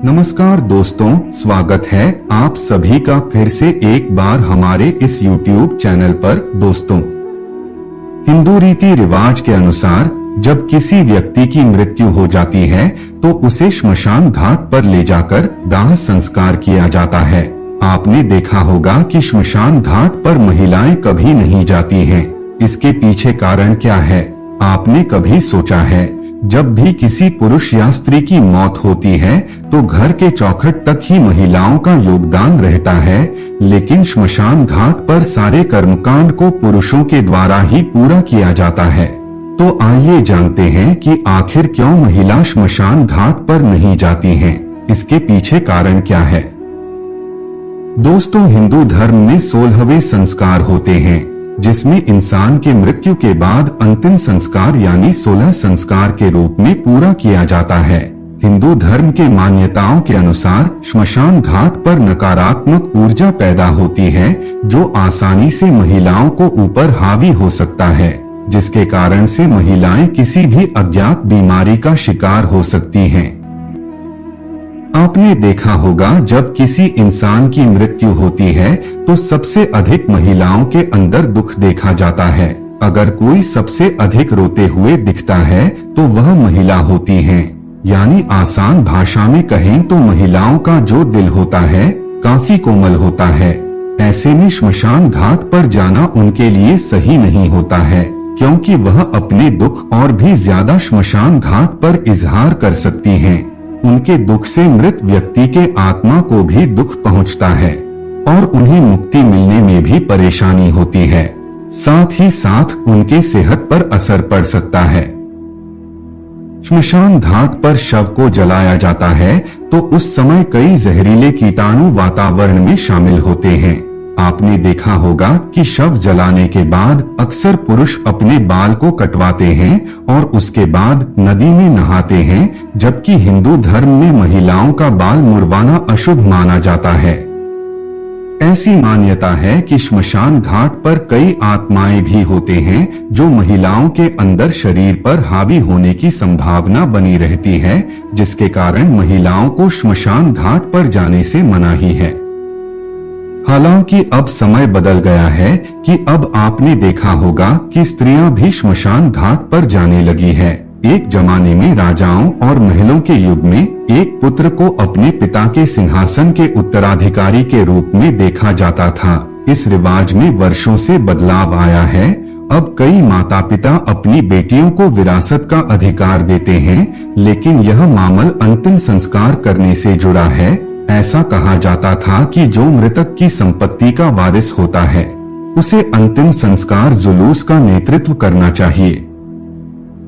नमस्कार दोस्तों, स्वागत है आप सभी का फिर से एक बार हमारे इस YouTube चैनल पर। दोस्तों, हिंदू रीति रिवाज के अनुसार जब किसी व्यक्ति की मृत्यु हो जाती है तो उसे श्मशान घाट पर ले जाकर दाह संस्कार किया जाता है। आपने देखा होगा कि श्मशान घाट पर महिलाएं कभी नहीं जाती हैं। इसके पीछे कारण क्या है? आपने कभी सोचा है? जब भी किसी पुरुष या स्त्री की मौत होती है तो घर के चौखट तक ही महिलाओं का योगदान रहता है, लेकिन श्मशान घाट पर सारे कर्मकांड को पुरुषों के द्वारा ही पूरा किया जाता है। तो आइए जानते हैं कि आखिर क्यों महिला श्मशान घाट पर नहीं जाती हैं। इसके पीछे कारण क्या है? दोस्तों, हिंदू धर्म में 16वें संस्कार होते हैं, जिसमें इंसान के मृत्यु के बाद अंतिम संस्कार यानी 16 संस्कार के रूप में पूरा किया जाता है। हिंदू धर्म के मान्यताओं के अनुसार श्मशान घाट पर नकारात्मक ऊर्जा पैदा होती है, जो आसानी से महिलाओं को ऊपर हावी हो सकता है, जिसके कारण से महिलाएं किसी भी अज्ञात बीमारी का शिकार हो सकती हैं। आपने देखा होगा, जब किसी इंसान की मृत्यु होती है तो सबसे अधिक महिलाओं के अंदर दुख देखा जाता है। अगर कोई सबसे अधिक रोते हुए दिखता है तो वह महिला होती है। यानी आसान भाषा में कहें तो महिलाओं का जो दिल होता है काफी कोमल होता है। ऐसे में श्मशान घाट पर जाना उनके लिए सही नहीं होता है, क्योंकि वह अपने दुख और भी ज्यादा श्मशान घाट पर इजहार कर सकती हैं। उनके दुख से मृत व्यक्ति के आत्मा को भी दुख पहुंचता है और उन्हें मुक्ति मिलने में भी परेशानी होती है। साथ ही साथ उनके सेहत पर असर पड़ सकता है। श्मशान घाट पर शव को जलाया जाता है तो उस समय कई जहरीले कीटाणु वातावरण में शामिल होते हैं। आपने देखा होगा कि शव जलाने के बाद अक्सर पुरुष अपने बाल को कटवाते हैं और उसके बाद नदी में नहाते हैं, जबकि हिंदू धर्म में महिलाओं का बाल मुड़वाना अशुभ माना जाता है। ऐसी मान्यता है कि श्मशान घाट पर कई आत्माएं भी होते हैं, जो महिलाओं के अंदर शरीर पर हावी होने की संभावना बनी रहती है, जिसके कारण महिलाओं को श्मशान घाट पर जाने से मनाही है। हालांकि अब समय बदल गया है कि अब आपने देखा होगा कि स्त्रियां भी श्मशान घाट पर जाने लगी है। एक जमाने में राजाओं और महलों के युग में एक पुत्र को अपने पिता के सिंहासन के उत्तराधिकारी के रूप में देखा जाता था। इस रिवाज में वर्षों से बदलाव आया है। अब कई माता पिता अपनी बेटियों को विरासत का अधिकार देते हैं, लेकिन यह मामला अंतिम संस्कार करने से जुड़ा है। ऐसा कहा जाता था कि जो मृतक की संपत्ति का वारिस होता है उसे अंतिम संस्कार जुलूस का नेतृत्व करना चाहिए।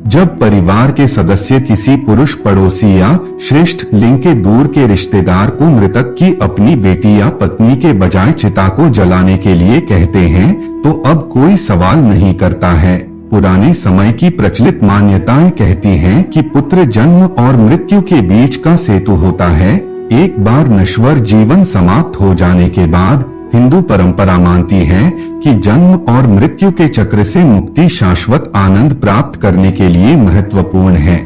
जब परिवार के सदस्य किसी पुरुष पड़ोसी या श्रेष्ठ लिंग के दूर के रिश्तेदार को मृतक की अपनी बेटी या पत्नी के बजाय चिता को जलाने के लिए कहते हैं तो अब कोई सवाल नहीं करता है। पुराने समय की प्रचलित मान्यताएं कहती हैं कि पुत्र जन्म और मृत्यु के बीच का सेतु होता है। एक बार नश्वर जीवन समाप्त हो जाने के बाद हिंदू परंपरा मानती है कि जन्म और मृत्यु के चक्र से मुक्ति शाश्वत आनंद प्राप्त करने के लिए महत्वपूर्ण है।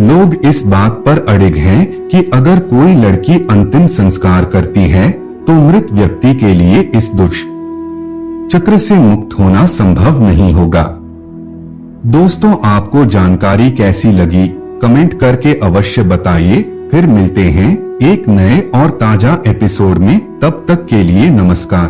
लोग इस बात पर अड़िग हैं कि अगर कोई लड़की अंतिम संस्कार करती है तो मृत व्यक्ति के लिए इस दुष्ट चक्र से मुक्त होना संभव नहीं होगा। दोस्तों, आपको जानकारी कैसी लगी? कमेंट करके अवश्य बताइए। फिर मिलते हैं एक नए और ताजा एपिसोड में। तब तक के लिए नमस्कार।